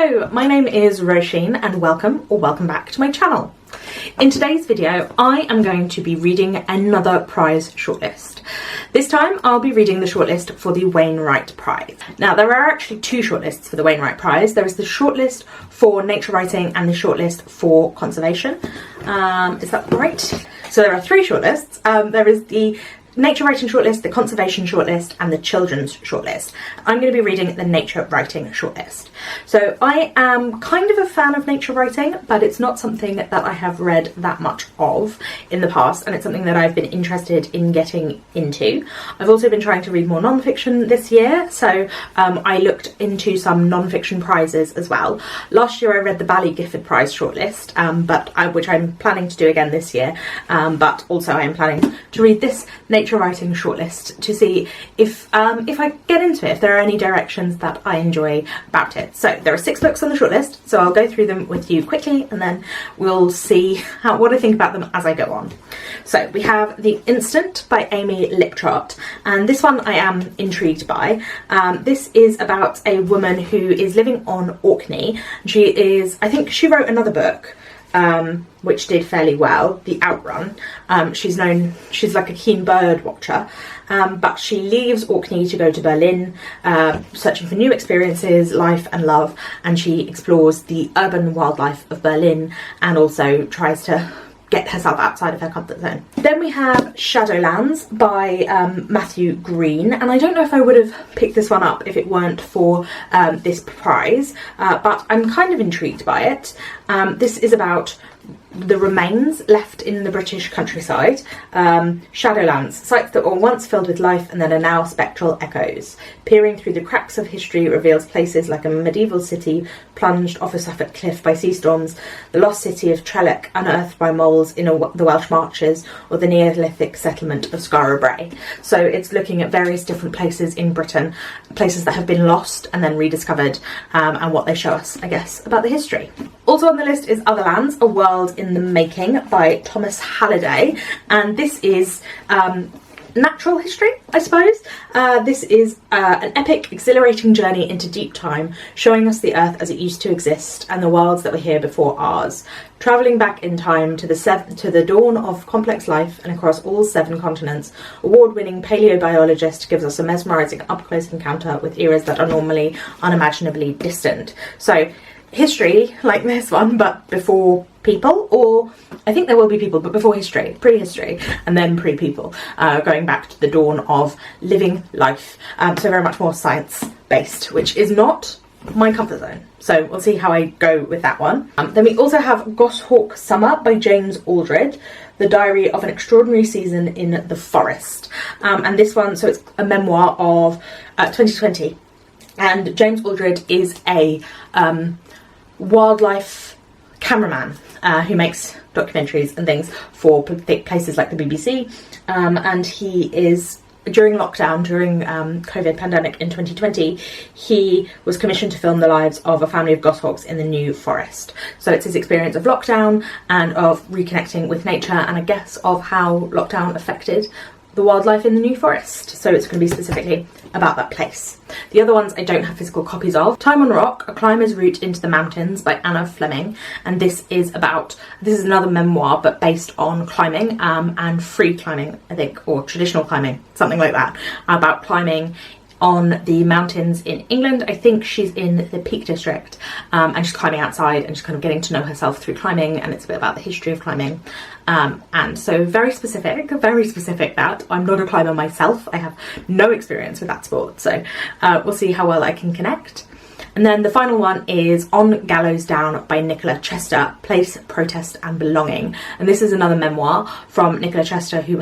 Hello, my name is Roisin and welcome back to my channel. In today's video I am going to be reading another prize shortlist. This time I'll be reading the shortlist for the Wainright Prize. Now there are actually two shortlists for the Wainright Prize. There is the shortlist for nature writing and the shortlist for conservation. Is that right? So there are three shortlists. There is the nature writing shortlist, the conservation shortlist and the children's shortlist. I'm going to be reading the nature writing shortlist. So I am kind of a fan of nature writing, but it's not something that I have read that much of in the past, and it's something that I've been interested in getting into. I've also been trying to read more non-fiction this year, so I looked into some non-fiction prizes as well. Last year I read the Bally Gifford Prize shortlist, which I'm planning to do again this year, but also I am planning to read this nature writing shortlist to see if I get into it, if there are any directions that I enjoy about it. So there are 6 books on the shortlist, so I'll go through them with you quickly and then we'll see what I think about them as I go on. So we have The Instant by Amy Liptrott, and this one I am intrigued by. This is about a woman who is living on Orkney. I think she wrote another book which did fairly well, The Outrun. She's like a keen bird watcher, but she leaves Orkney to go to Berlin, searching for new experiences, life and love, and she explores the urban wildlife of Berlin and also tries to get herself outside of her comfort zone. Then we have Shadowlands by Matthew Green, and I don't know if I would have picked this one up if it weren't for this prize, but I'm kind of intrigued by it. This is about the remains left in the British countryside. Shadowlands, sites that were once filled with life and then are now spectral echoes. Peering through the cracks of history reveals places like a medieval city plunged off a Suffolk cliff by sea storms, the lost city of Trellick unearthed by moles in the Welsh marches, or the Neolithic settlement of Skara Brae. So it's looking at various different places in Britain, places that have been lost and then rediscovered, and what they show us, I guess, about the history. Also on the list is Otherlands, A World in the Making by Thomas Halliday, and this is natural history, I suppose. This is an epic, exhilarating journey into deep time, showing us the Earth as it used to exist and the worlds that were here before ours. Travelling back in time to the dawn of complex life and across all 7 continents, award-winning paleobiologist gives us a mesmerising up-close encounter with eras that are normally unimaginably distant. So history like this one, but before people, or I think there will be people, but before history, prehistory, and then pre-people, going back to the dawn of living life. So very much more science-based, which is not my comfort zone. So we'll see how I go with that one. Then we also have Goshawk Summer by James Aldred, the diary of an extraordinary season in the forest. And this one, so it's a memoir of 2020. And James Aldred is a wildlife cameraman who makes documentaries and things for places like the BBC, and he is, during lockdown, during COVID pandemic in 2020, he was commissioned to film the lives of a family of goshawks in the New Forest. So it's his experience of lockdown and of reconnecting with nature, and I guess of how lockdown affected the wildlife in the New Forest. So it's going to be specifically about that place. The other ones I don't have physical copies of. Time on Rock, A Climber's Route into the Mountains by Anna Fleming, and this is another memoir but based on climbing, and free climbing, I think, or traditional climbing, something like that, about climbing on the mountains in England. I think she's in the Peak District, and she's climbing outside and she's kind of getting to know herself through climbing, and it's a bit about the history of climbing. And so very specific that I'm not a climber myself. I have no experience with that sport, so we'll see how well I can connect. And then the final one is On Gallows Down by Nicola Chester, Place, Protest and Belonging. And this is another memoir from Nicola Chester, who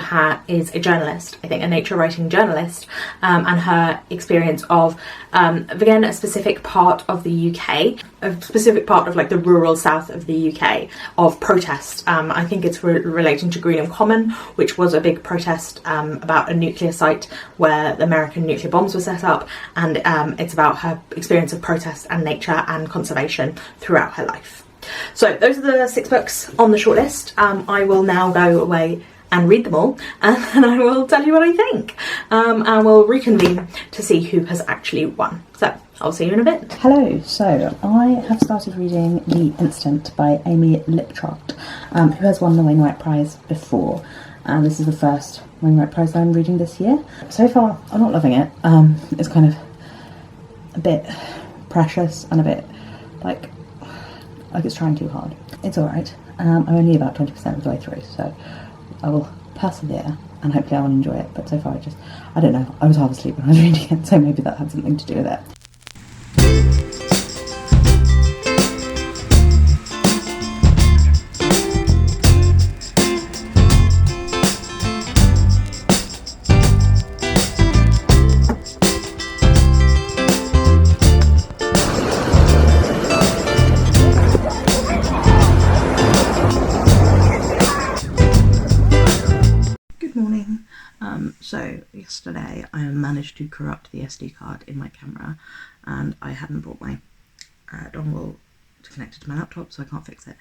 is a journalist, I think a nature writing journalist, and her experience of, again, a specific part of the UK, a specific part of like the rural south of the UK, of protest. I think it's relating to Greenham Common, which was a big protest about a nuclear site where the American nuclear bombs were set up, and it's about her experience of protest and nature and conservation throughout her life. So those are the 6 books on the shortlist. I will now go away and read them all, and then I will tell you what I think, and we'll reconvene to see who has actually won. So I'll see you in a bit. Hello, so I have started reading The Instant by Amy Liptrott, who has won the Wainright Prize before, and this is the first Wainright Prize that I'm reading this year. So far, I'm not loving it. It's kind of a bit precious and a bit like it's trying too hard. It's alright. I'm only about 20% of the way through, so I will persevere and hopefully I will enjoy it, but so far I don't know, I was half asleep when I was reading it, so maybe that had something to do with it. So yesterday I managed to corrupt the SD card in my camera and I hadn't brought my dongle to connect it to my laptop, so I can't fix it.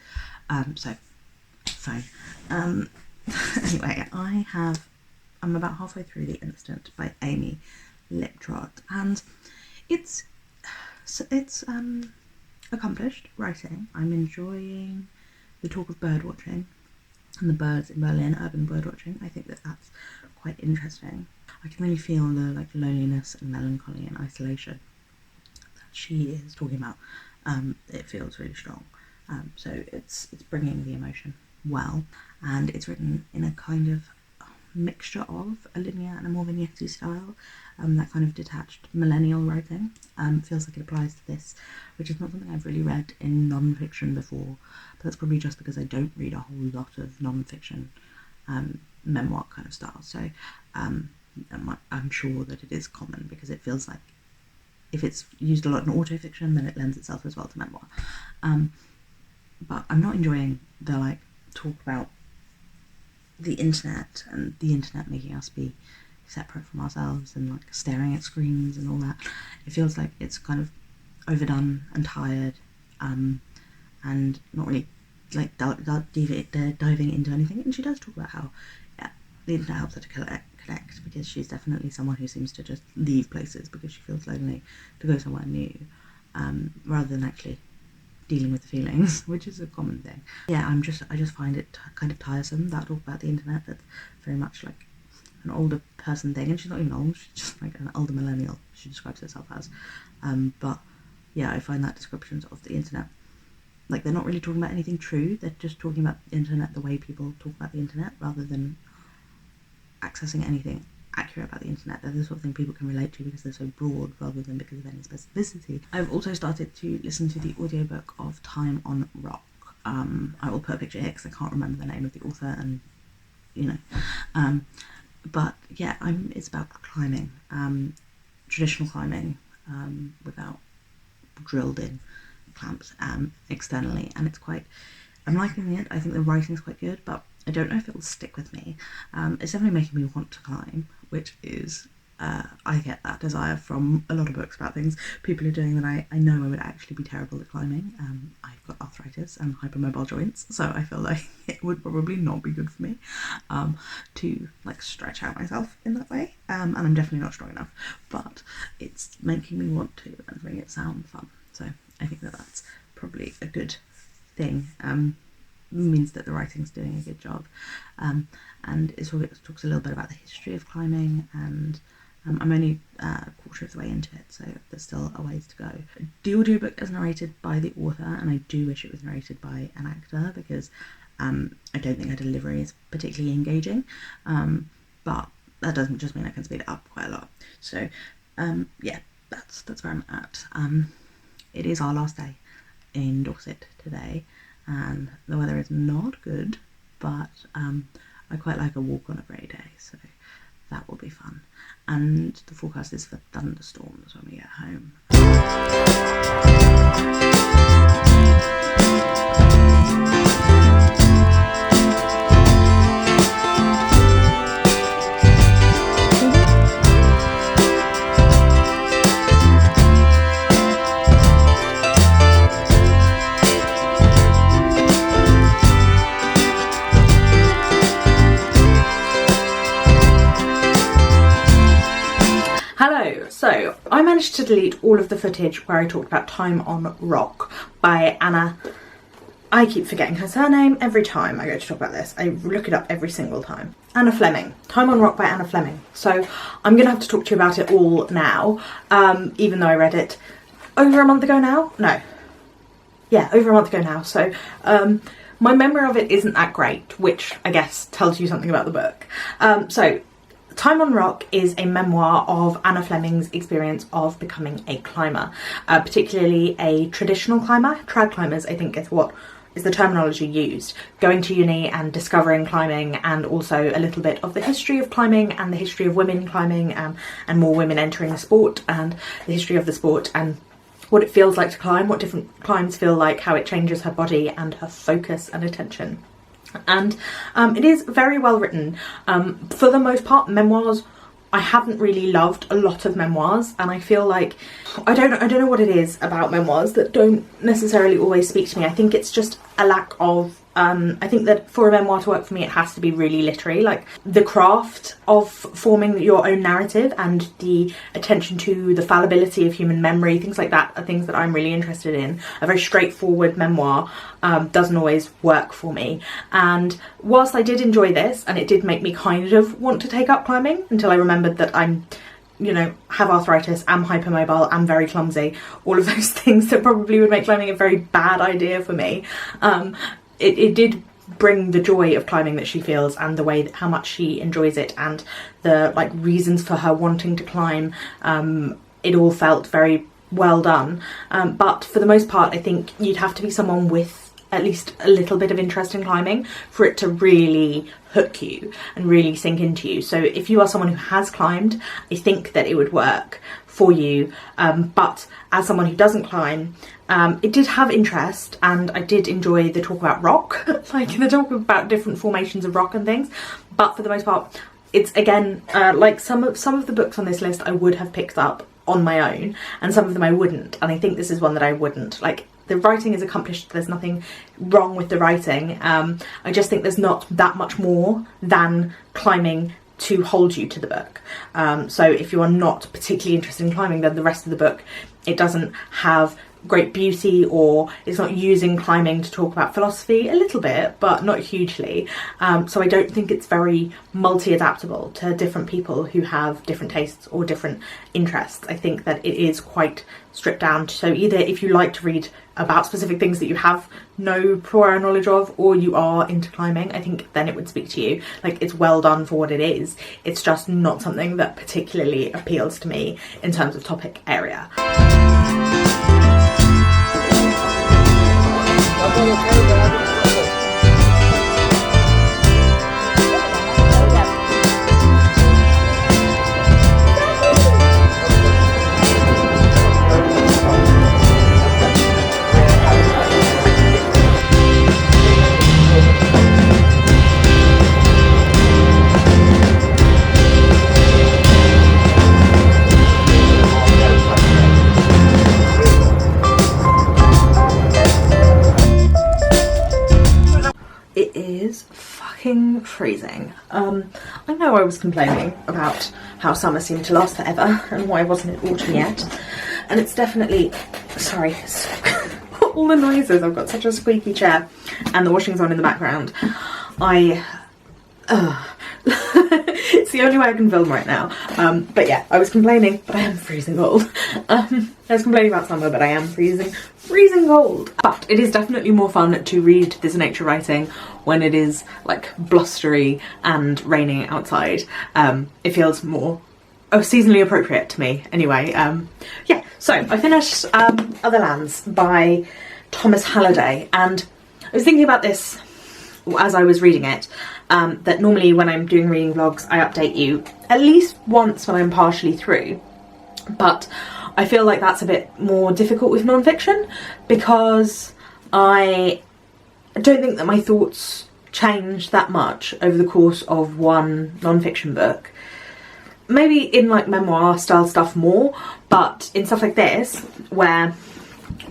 Anyway, I'm about halfway through The Instant by Amy Liptrott, and it's accomplished writing. I'm enjoying the talk of bird watching and the birds in Berlin, urban bird watching. I think that's quite interesting. I can really feel the loneliness and melancholy and isolation that she is talking about. It feels really strong. So it's bringing the emotion well, and it's written in a kind of mixture of a linear and a more vignette style. That kind of detached millennial writing feels like it applies to this, which is not something I've really read in non-fiction before, but that's probably just because I don't read a whole lot of non-fiction memoir kind of style, so I'm sure that it is common, because it feels like if it's used a lot in autofiction then it lends itself as well to memoir. But I'm not enjoying the talk about the internet and the internet making us be separate from ourselves and staring at screens and all that. It feels like it's kind of overdone and tired, and not really diving into anything. And she does talk about how the internet helps her to connect, because she's definitely someone who seems to just leave places because she feels lonely, to go somewhere new, rather than actually dealing with the feelings, which is a common thing. Yeah, I just find it kind of tiresome, that talk about the internet. That's very much like an older person thing, and she's not even old, she's just like an older millennial, she describes herself as. But yeah, I find that descriptions of the internet, they're not really talking about anything true, they're just talking about the internet the way people talk about the internet, rather than accessing anything accurate about the internet. They're the sort of thing people can relate to because they're so broad, rather than because of any specificity. I've also started to listen to the audiobook of Time on Rock. I will put a picture here because I can't remember the name of the author, and but yeah, it's about climbing, traditional climbing, without drilled in clamps externally, and I'm liking it. I think the writing's quite good, but I don't know if it will stick with me. It's definitely making me want to climb, which is, I get that desire from a lot of books about things people are doing that I know I would actually be terrible at climbing. I've got arthritis and hypermobile joints, so I feel like it would probably not be good for me to stretch out myself in that way, and I'm definitely not strong enough, but it's making me want to and making it sound fun, so I think that's probably a good thing. Means that the writing's doing a good job, and it talks a little bit about the history of climbing, and I'm only a quarter of the way into it, so there's still a ways to go. The audiobook is narrated by the author, and I do wish it was narrated by an actor, because I don't think her delivery is particularly engaging, but that doesn't just mean I can speed it up quite a lot. So yeah, that's where I'm at. It is our last day in Dorset today, and the weather is not good, but I quite like a walk on a grey day, so that will be fun. And the forecast is for thunderstorms when we get home. Hello, so I managed managed to delete all of the footage where I talked about Time on Rock by Anna. I keep forgetting her surname every time I go to talk about this. I look it up every single time. Anna Fleming. Time on Rock by Anna Fleming. So I'm going to have to talk to you about it all now, even though I read it over a month ago now. No. Yeah, over a month ago now. So my memory of it isn't that great, which I guess tells you something about the book. So Time on Rock is a memoir of Anna Fleming's experience of becoming a climber, particularly a traditional climber. Trad climbers, I think, is the terminology used. Going to uni and discovering climbing, and also a little bit of the history of climbing and the history of women climbing, and more women entering the sport, and the history of the sport, and what it feels like to climb, what different climbs feel like, how it changes her body and her focus and attention. And it is very well written. For the most part, memoirs, I haven't really loved a lot of memoirs, and I feel like I don't know what it is about memoirs that don't necessarily always speak to me. I think it's just a lack of I think that for a memoir to work for me, it has to be really literary. Like, the craft of forming your own narrative and the attention to the fallibility of human memory, things like that, are things that I'm really interested in. A very straightforward memoir doesn't always work for me. And whilst I did enjoy this, and it did make me kind of want to take up climbing, until I remembered that I'm, you know, have arthritis, am hypermobile, am very clumsy, all of those things that probably would make climbing a very bad idea for me. It did bring the joy of climbing that she feels, and the way that how much she enjoys it, and the like reasons for her wanting to climb. It all felt very well done. But for the most part, I think you'd have to be someone with at least a little bit of interest in climbing for it to really hook you and really sink into you. So if you are someone who has climbed, I think that it would work for you. But as someone who doesn't climb, it did have interest, and I did enjoy the talk about rock, like the talk about different formations of rock and things. But for the most part, it's again like some of the books on this list I would have picked up on my own, and some of them I wouldn't. And I think this is one that I wouldn't. Like, the writing is accomplished, there's nothing wrong with the writing. I just think there's not that much more than climbing to hold you to the book. So if you are not particularly interested in climbing, then the rest of the book, it doesn't have great beauty, or it's not using climbing to talk about philosophy. A little bit, but not hugely. So I don't think it's very multi-adaptable to different people who have different tastes or different interests. I think that it is quite stripped down. So either if you like to read about specific things that you have no prior knowledge of, or you are into climbing, I think then it would speak to you. Like, it's well done for what it is. It's just not something that particularly appeals to me in terms of topic area. Freezing. I know I was complaining about how summer seemed to last forever and why wasn't it autumn yet, and it's definitely, sorry, all the noises, I've got such a squeaky chair and the washing's on in the background. It's the only way I can film right now. But yeah, I was complaining, but I am freezing cold. I was complaining about summer, but I am freezing cold. But it is definitely more fun to read this nature writing when it is like blustery and raining outside. It feels more seasonally appropriate to me anyway. Yeah, so I finished Otherlands by Thomas Halliday, and I was thinking about this as I was reading it, that normally when I'm doing reading vlogs I update you at least once when I'm partially through, but I feel like that's a bit more difficult with non-fiction because I don't think that my thoughts change that much over the course of one non-fiction book. Maybe in like memoir style stuff more, but in stuff like this where,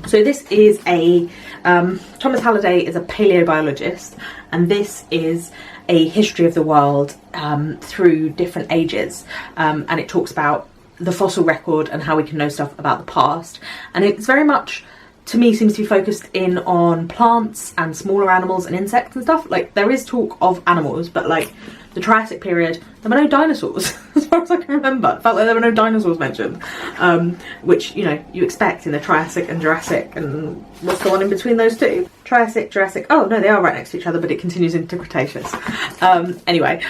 so this is a Thomas Halliday is a paleobiologist, and this is a history of the world through different ages, and it talks about the fossil record and how we can know stuff about the past. And it's very much, to me, seems to be focused in on plants and smaller animals and insects and stuff. Like, there is talk of animals, but like the Triassic period, there were no dinosaurs as far as I can remember. It felt like there were no dinosaurs mentioned, which, you know, you expect in the Triassic and Jurassic, and what's the one in between those two? Triassic, Jurassic, oh no, they are right next to each other, but it continues into Cretaceous. Anyway,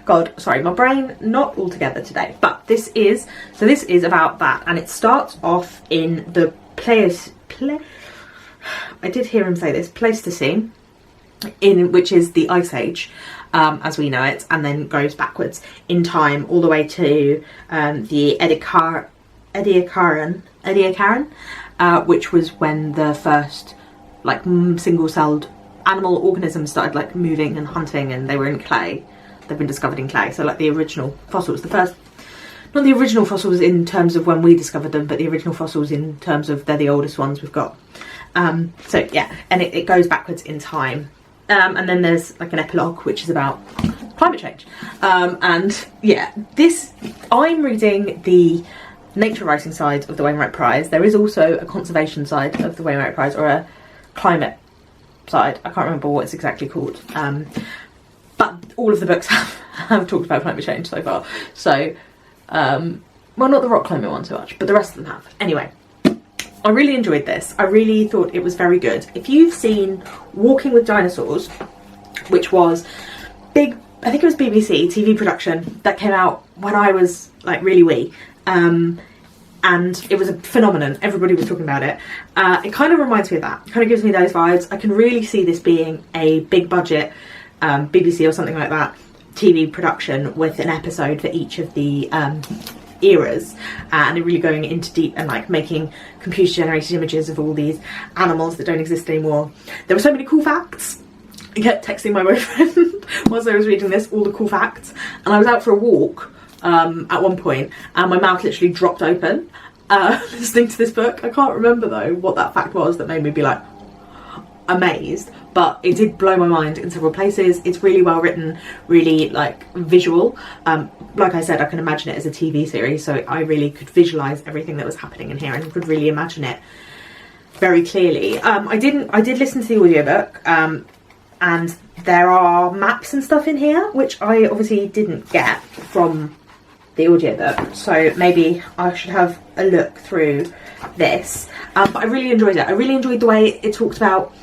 God, sorry, my brain not all together today, but this is about that, and it starts off in the I did hear him say this, Pleistocene, which is the Ice Age, as we know it, and then goes backwards in time all the way to the Ediacaran, which was when the first like single-celled animal organisms started like moving and hunting, and they were in clay. They've been discovered in clay, so like the original fossils, the first, not the original fossils in terms of when we discovered them, but the original fossils in terms of they're the oldest ones we've got. So yeah, and it goes backwards in time. And then there's like an epilogue which is about climate change. And yeah, I'm reading the nature writing side of the Wainright Prize. There is also a conservation side of the Wainright Prize, or a climate side. I can't remember what it's exactly called. But all of the books have talked about climate change so far. So, well, not the rock climate one so much, but the rest of them have. Anyway, I really enjoyed this. I really thought it was very good. If you've seen Walking with Dinosaurs, which was big, I think it was BBC TV production that came out when I was like really wee, and it was a phenomenon. Everybody was talking about it. It kind of reminds me of that. It kind of gives me those vibes. I can really see this being a big budget BBC or something like that TV production with an episode for each of the eras, and really going into deep and like making computer generated images of all these animals that don't exist anymore. There were so many cool facts. I kept texting my boyfriend whilst I was reading this, all the cool facts, and I was out for a walk at one point, and my mouth literally dropped open listening to this book. I can't remember though what that fact was that made me be like amazed, but it did blow my mind in several places. It's really well written, really like visual. Like I said, I can imagine it as a TV series, so I really could visualize everything that was happening in here and could really imagine it very clearly. I did listen to the audiobook, and there are maps and stuff in here which I obviously didn't get from the audiobook, so maybe I should have a look through this. But I really enjoyed it. I really enjoyed the way it talked about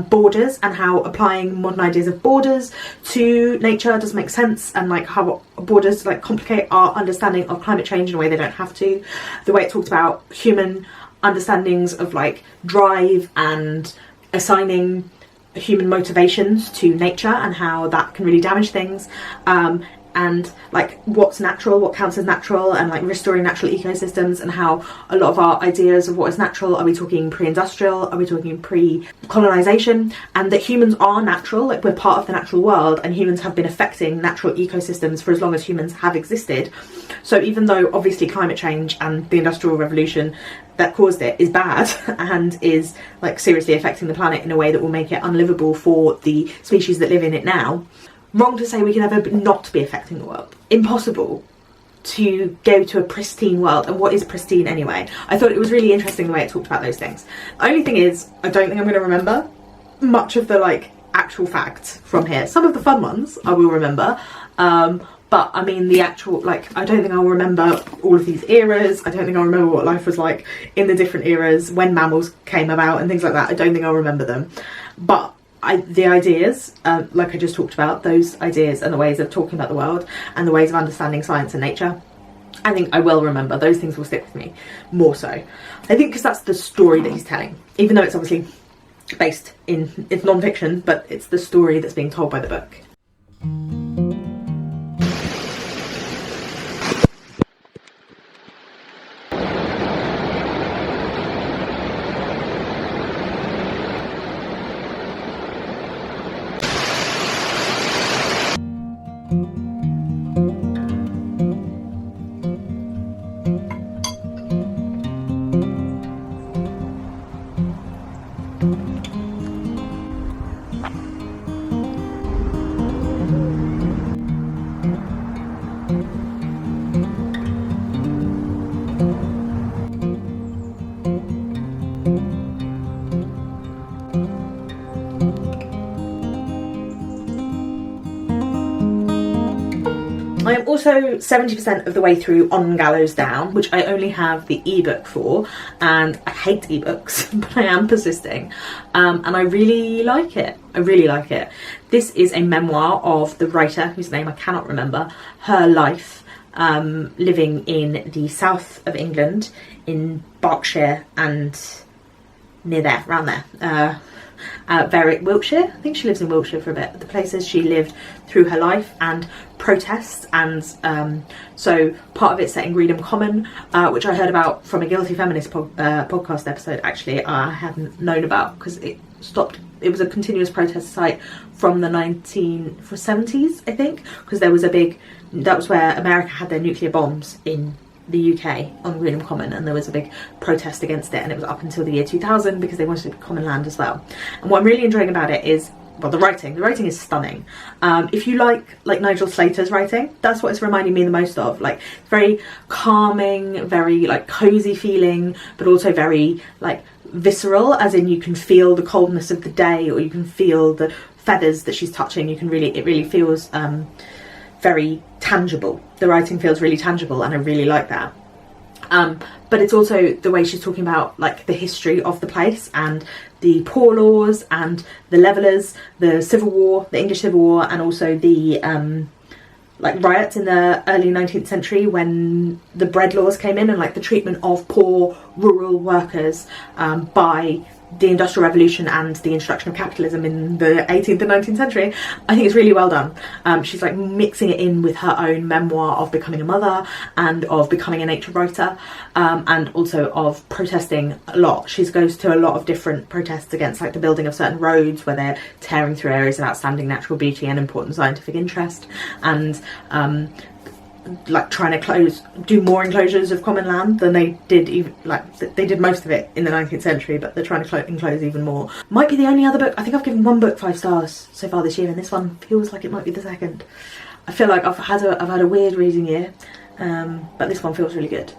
borders and how applying modern ideas of borders to nature does make sense, and like how borders like complicate our understanding of climate change in a way they don't have to. The way it talked about human understandings of like drive and assigning human motivations to nature and how that can really damage things, and like what's natural, what counts as natural, and like restoring natural ecosystems, and how a lot of our ideas of what is natural, are we talking pre-industrial, are we talking pre-colonization, and that humans are natural, like we're part of the natural world, and humans have been affecting natural ecosystems for as long as humans have existed. So even though obviously climate change and the Industrial Revolution that caused it is bad and is like seriously affecting the planet in a way that will make it unlivable for the species that live in it now, wrong to say we can ever not be affecting the world. Impossible to go to a pristine world. And what is pristine anyway? I thought it was really interesting the way it talked about those things. The only thing is, I don't think I'm going to remember much of the like actual facts from here. Some of the fun ones I will remember, but I mean the actual, like, I don't think I'll remember all of these eras. I don't think I'll remember what life was like in the different eras, when mammals came about and things like that. I don't think I'll remember them. But the ideas, like I just talked about, those ideas and the ways of talking about the world and the ways of understanding science and nature, I think I will remember. Those things will stick with me more so, I think, because that's the story that he's telling, even though it's obviously based in, it's non-fiction, but it's the story that's being told by the book. also 70% of the way through on Gallows Down, which I only have the ebook for, and I hate ebooks, but I am persisting, and I really like it. I really like it. This is a memoir of the writer, whose name I cannot remember, her life living in the south of England, in Berkshire and near there, around there. Wiltshire. I think she lives in Wiltshire for a bit. The places she lived through her life and protests, and so part of it's set in Greenham Common, which I heard about from a Guilty Feminist podcast episode. Actually, I hadn't known about because it stopped. It was a continuous protest site from the 1970s, I think, because there was a big. That was where America had their nuclear bombs in the UK on Greenham Common, and there was a big protest against it, and it was up until the year 2000 because they wanted it to be common land as well. And what I'm really enjoying about it is, well, the writing is stunning. If you like Nigel Slater's writing, that's what it's reminding me the most of. Like, very calming, very like cozy feeling, but also very like visceral, as in you can feel the coldness of the day, or you can feel the feathers that she's touching. It really feels very tangible. The writing feels really tangible, and I really like that. But it's also the way she's talking about like the history of the place, and the poor laws, and the levellers, the Civil War, the English Civil War, and also the like riots in the early 19th century when the bread laws came in, and like the treatment of poor rural workers by the Industrial Revolution and the introduction of capitalism in the 18th and 19th century. I think it's really well done. She's like mixing it in with her own memoir of becoming a mother, and of becoming a nature writer, and also of protesting a lot. She goes to a lot of different protests against like the building of certain roads where they're tearing through areas of outstanding natural beauty and important scientific interest, and like trying to do more enclosures of common land than they did, even like they did most of it in the 19th century, but they're trying to enclose even more. Might be the only other book. I think I've given one book 5 stars so far this year, and this one feels like it might be the second. I feel like I've had a weird reading year, but this one feels really good.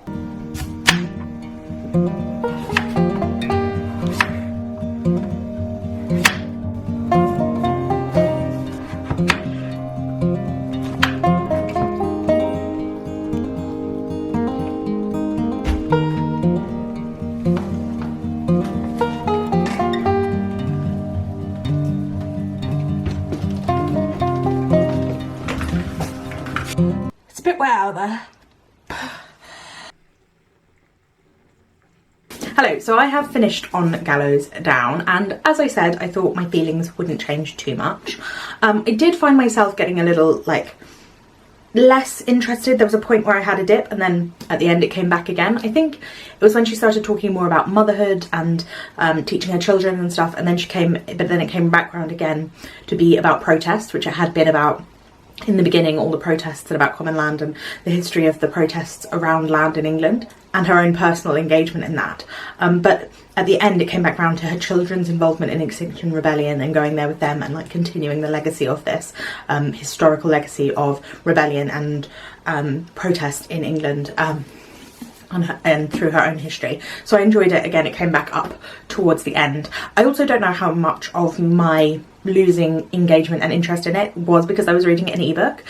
It's a bit wet out there. Hello, so I have finished on Gallows Down, and as I said, I thought my feelings wouldn't change too much. I did find myself getting a little like less interested. There was a point where I had a dip, and then at the end it came back again. I think it was when she started talking more about motherhood and teaching her children and stuff, and then it came back round again to be about protest, which it had been about in the beginning, all the protests and about common land and the history of the protests around land in England and her own personal engagement in that. But at the end it came back round to her children's involvement in Extinction Rebellion and going there with them and like continuing the legacy of this historical legacy of rebellion and protest in England. And through her own history. So I enjoyed it. Again, it came back up towards the end. I also don't know how much of my losing engagement and interest in it was because I was reading it in ebook,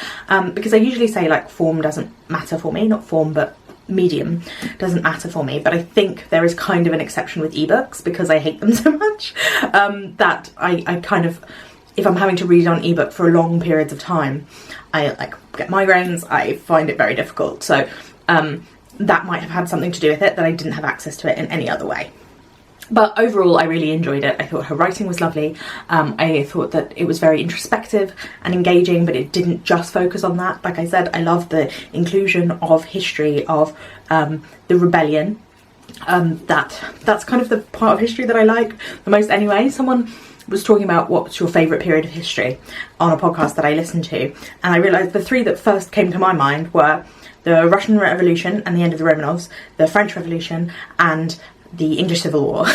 because I usually say like form doesn't matter for me, not form but medium doesn't matter for me, but I think there is kind of an exception with ebooks because I hate them so much that I kind of, if I'm having to read on ebook for long periods of time, I like get migraines. I find it very difficult. So that might have had something to do with it, that I didn't have access to it in any other way. But overall, I really enjoyed it. I thought her writing was lovely. I thought that it was very introspective and engaging, but it didn't just focus on that. Like I said, I love the inclusion of history of the rebellion. That's kind of the part of history that I like the most anyway. Someone was talking about what's your favourite period of history on a podcast that I listened to, and I realised the 3 that first came to my mind were the Russian Revolution and the end of the Romanovs, the French Revolution, and the English Civil War.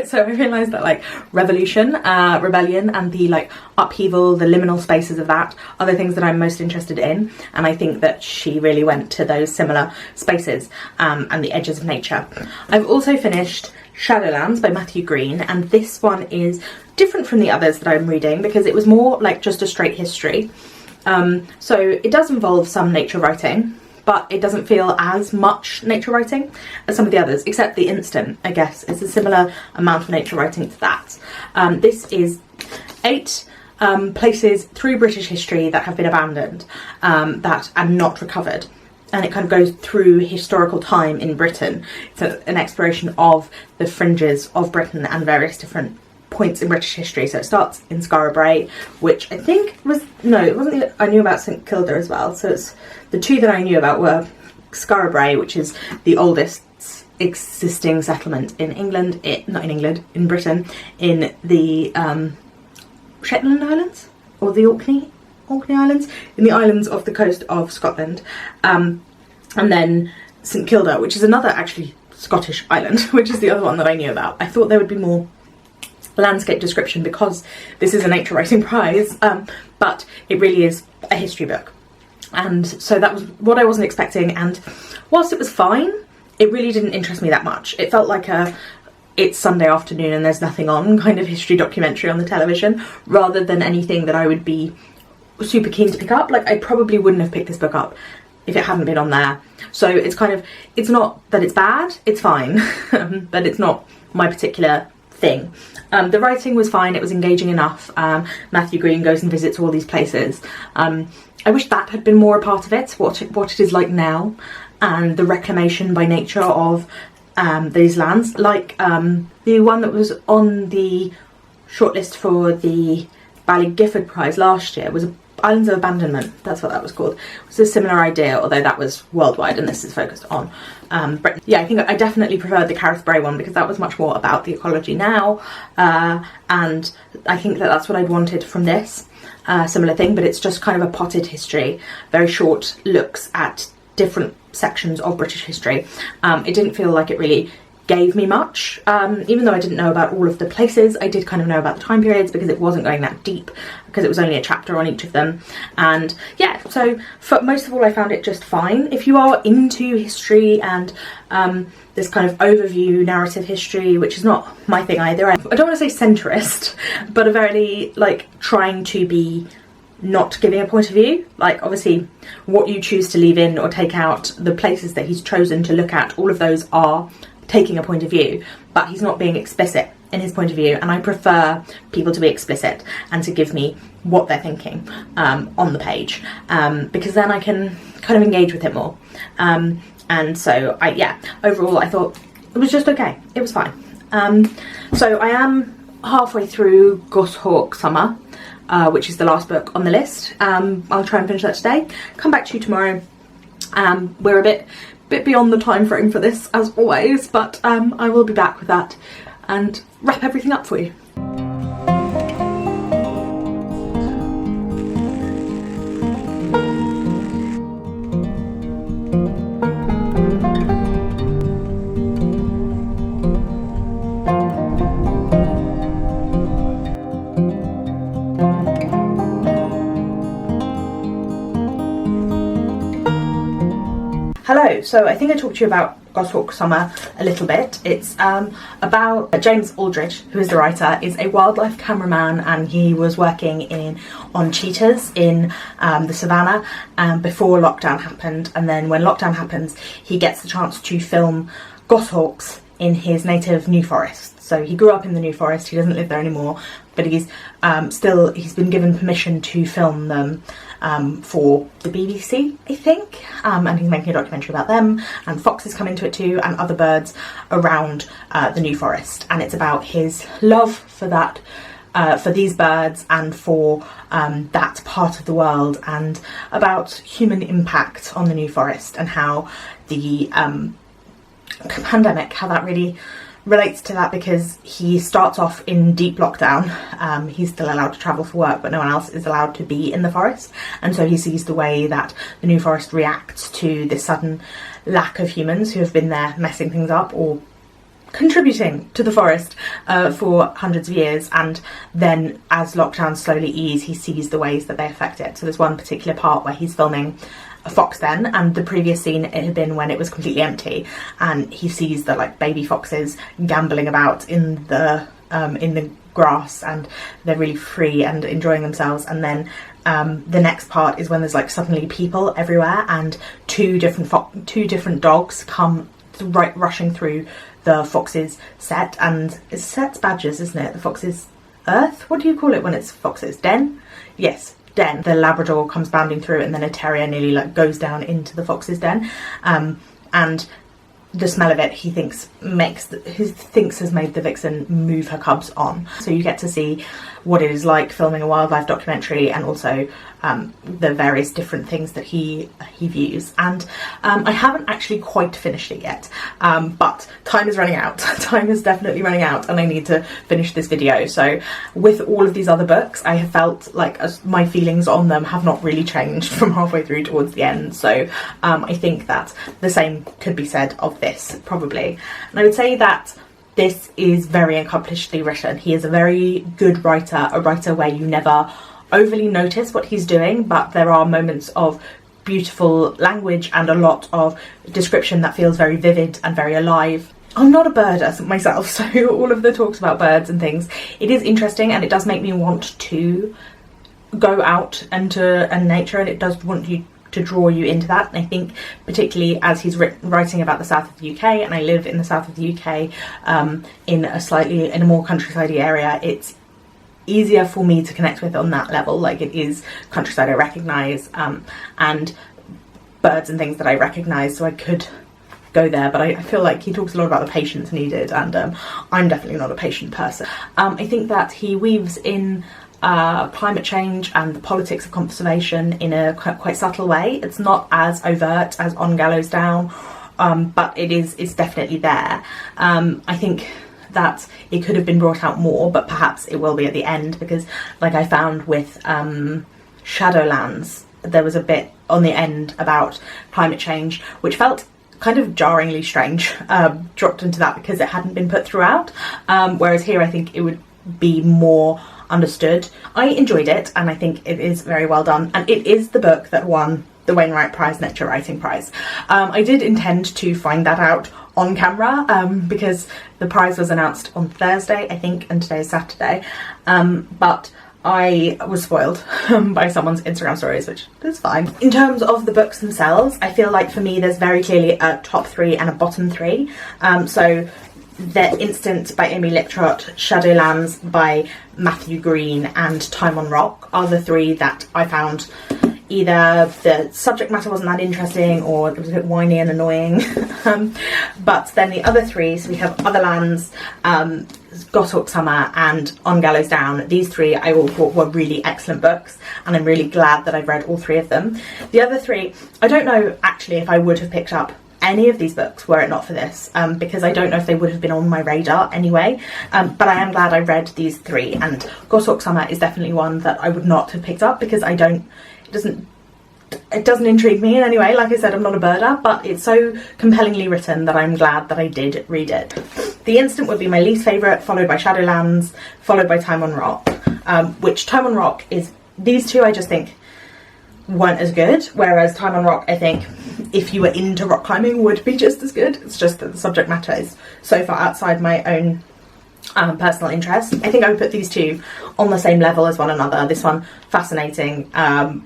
So I realised that like revolution, rebellion, and the like upheaval, the liminal spaces of that are the things that I'm most interested in, and I think that she really went to those similar spaces and the edges of nature. I've also finished Shadowlands by Matthew Green, and this one is different from the others that I'm reading because it was more like just a straight history. So it does involve some nature writing, but it doesn't feel as much nature writing as some of the others, except the instant, I guess. It's a similar amount of nature writing to that. This is 8 places through British history that have been abandoned, that are not recovered. And it kind of goes through historical time in Britain. It's an exploration of the fringes of Britain and various different points in British history. So it starts in Skara, which I think was, no, it wasn't, I knew about St Kilda as well. So it's the 2 that I knew about were Skara, which is the oldest existing settlement in England, not in England, in Britain, in the Shetland Islands, or the Orkney Islands, in the islands off the coast of Scotland, and then St Kilda, which is another actually Scottish island, which is the other one that I knew about. I thought there would be more landscape description because this is a nature writing prize, but it really is a history book, and so that was what I wasn't expecting. And whilst it was fine, it really didn't interest me that much. It felt like it's Sunday afternoon and there's nothing on kind of history documentary on the television, rather than anything that I would be super keen to pick up. Like, I probably wouldn't have picked this book up if it hadn't been on there. So it's kind of, it's not that it's bad, it's fine, but it's not my particular thing. The writing was fine, it was engaging enough. Matthew Green goes and visits all these places. I wish that had been more a part of it, what it is like now, and the reclamation by nature of these lands. Like the one that was on the shortlist for the Gifford Prize last year was Islands of Abandonment, that's what that was called. It was a similar idea, although that was worldwide and this is focused on Britain. Yeah, I think I definitely preferred the Carisbree one because that was much more about the ecology now, and I think that's what I'd wanted from this. Similar thing, but it's just kind of a potted history, very short looks at different sections of British history. It didn't feel like it really gave me much, even though I didn't know about all of the places. I did kind of know about the time periods because it wasn't going that deep, because it was only a chapter on each of them. And yeah, so for most of all I found it just fine. If you are into history and this kind of overview narrative history, which is not my thing either, I don't want to say centrist, but a very like trying to be not giving a point of view. Like, obviously what you choose to leave in or take out, the places that he's chosen to look at, all of those are taking a point of view, but he's not being explicit in his point of view, and I prefer people to be explicit and to give me what they're thinking on the page, because then I can kind of engage with it more. And so yeah, overall I thought it was just okay, it was fine. So I am halfway through Goshawk Summer, which is the last book on the list. I'll try and finish that today, come back to you tomorrow. We're a bit beyond the time frame for this as always, but I will be back with that and wrap everything up for you. Hello, so I think I talked to you about Goshawk Summer a little bit. It's about James Aldred, who is the writer, is a wildlife cameraman, and he was working on cheetahs in the savannah before lockdown happened, and then when lockdown happens he gets the chance to film goshawks in his native New Forest. So he grew up in the New Forest, he doesn't live there anymore, but he's been given permission to film them for the BBC, I think, and he's making a documentary about them, and foxes come into it too, and other birds around the New Forest, and it's about his love for that, for these birds and for that part of the world, and about human impact on the New Forest, and how the pandemic, how that really relates to that, because he starts off in deep lockdown. He's still allowed to travel for work, but no one else is allowed to be in the forest, and so he sees the way that the New Forest reacts to this sudden lack of humans who have been there messing things up or contributing to the forest for hundreds of years. And then as lockdowns slowly ease, he sees the ways that they affect it. So there's one particular part where he's filming a fox den, and the previous scene it had been when it was completely empty, and he sees the like baby foxes gambling about in the grass, and they're really free and enjoying themselves, and then the next part is when there's like suddenly people everywhere, and two different dogs come rushing through the fox's set, and it's set's badges, isn't it? The fox's earth? What do you call it when it's fox's den? Yes, den. The Labrador comes bounding through, and then a terrier nearly like goes down into the fox's den, and the smell of it he thinks has made the vixen move her cubs on. So you get to see what it is like filming a wildlife documentary, and also the various different things that he views. And I haven't actually quite finished it yet, but time is running out. Time is definitely running out, and I need to finish this video. So with all of these other books, I have felt like my feelings on them have not really changed from halfway through towards the end. So I think that the same could be said of this, probably. And I would say that this is very accomplishedly written. He is a very good writer, a writer where you never overly notice what he's doing, but there are moments of beautiful language and a lot of description that feels very vivid and very alive. I'm not a birder myself, so all of the talks about birds and things, it is interesting, and it does make me want to go out into nature, and it does want you to draw you into that. And I think particularly as he's writing about the south of the UK, and I live in the south of the UK, in a more countryside-y area, it's easier for me to connect with on that level. Like, it is countryside I recognise, and birds and things that I recognise, so I could go there. But I feel like he talks a lot about the patience needed, and I'm definitely not a patient person. I think that he weaves in climate change and the politics of conservation in a quite subtle way. It's not as overt as on Gallows Down, but it's definitely there. I think that it could have been brought out more, but perhaps it will be at the end, because like I found with Shadowlands, there was a bit on the end about climate change which felt kind of jarringly strange, dropped into that because it hadn't been put throughout, whereas here I think it would be more understood. I enjoyed it, and I think it is very well done, and it is the book that won the Wainright Prize, Nature Writing Prize. I did intend to find that out on camera, because the prize was announced on Thursday, I think, and today is Saturday, but I was spoiled by someone's Instagram stories, which is fine. In terms of the books themselves, I feel like for me there's very clearly a top three and a bottom three. So The Instant by Amy Liptrott, Shadowlands by Matthew Green, and Time on Rock are the three that I found either the subject matter wasn't that interesting, or it was a bit whiny and annoying. But then the other three, so we have Otherlands, Goshawk Summer, and On Gallows Down. These three I all thought were really excellent books, and I'm really glad that I've read all three of them. The other three, I don't know actually if I would have picked up any of these books were it not for this, because I don't know if they would have been on my radar anyway, but I am glad I read these three, and Goshawk Summer is definitely one that I would not have picked up, because it doesn't intrigue me in any way. Like I said, I'm not a birder, but it's so compellingly written that I'm glad that I did read it. The Instant would be my least favourite, followed by Shadowlands, followed by Time on Rock, which Time on Rock is, these two I just think weren't as good, whereas Time on Rock, I think, if you were into rock climbing, would be just as good. It's just that the subject matter is so far outside my own personal interest. I think I would put these two on the same level as one another. This one, fascinating,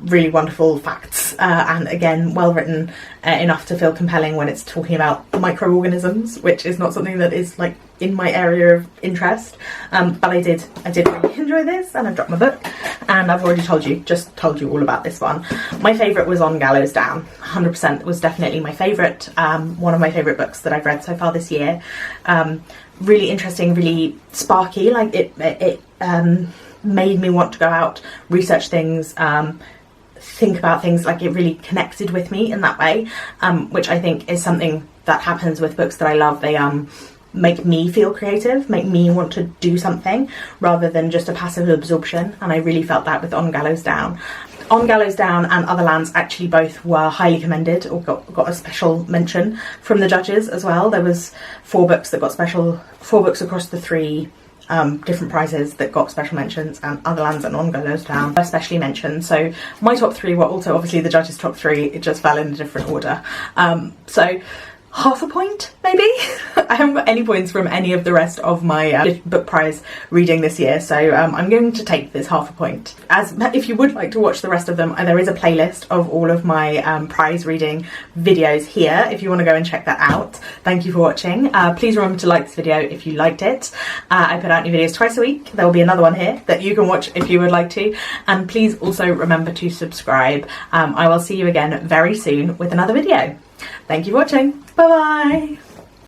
really wonderful facts, and again, well written, enough to feel compelling when it's talking about microorganisms, which is not something that is like in my area of interest. But I did really enjoy this, and I've dropped my book, and I've already told you all about this one. My favourite was On Gallows Down. 100% was definitely my favourite, one of my favourite books that I've read so far this year. Really interesting, really sparky, like it made me want to go out, research things, think about things. Like, it really connected with me in that way, which I think is something that happens with books that I love. They make me feel creative, make me want to do something rather than just a passive absorption, and I really felt that with On Gallows Down. On Gallows Down and Otherlands actually both were highly commended, or got a special mention from the judges as well. There was 4 books across the 3 different prizes that got special mentions, and Otherlands and On Gallows Down were specially mentioned. So my top 3 were also obviously the judges' top 3, it just fell in a different order. So half a point, maybe. I haven't got any points from any of the rest of my book prize reading this year, so I'm going to take this half a point. As if you would like to watch the rest of them, there is a playlist of all of my prize reading videos here if you want to go and check that out. Thank you for watching. Please remember to like this video if you liked it. I put out new videos twice a week. There will be another one here that you can watch if you would like to, and please also remember to subscribe. I will see you again very soon with another video. Thank you for watching. Bye bye.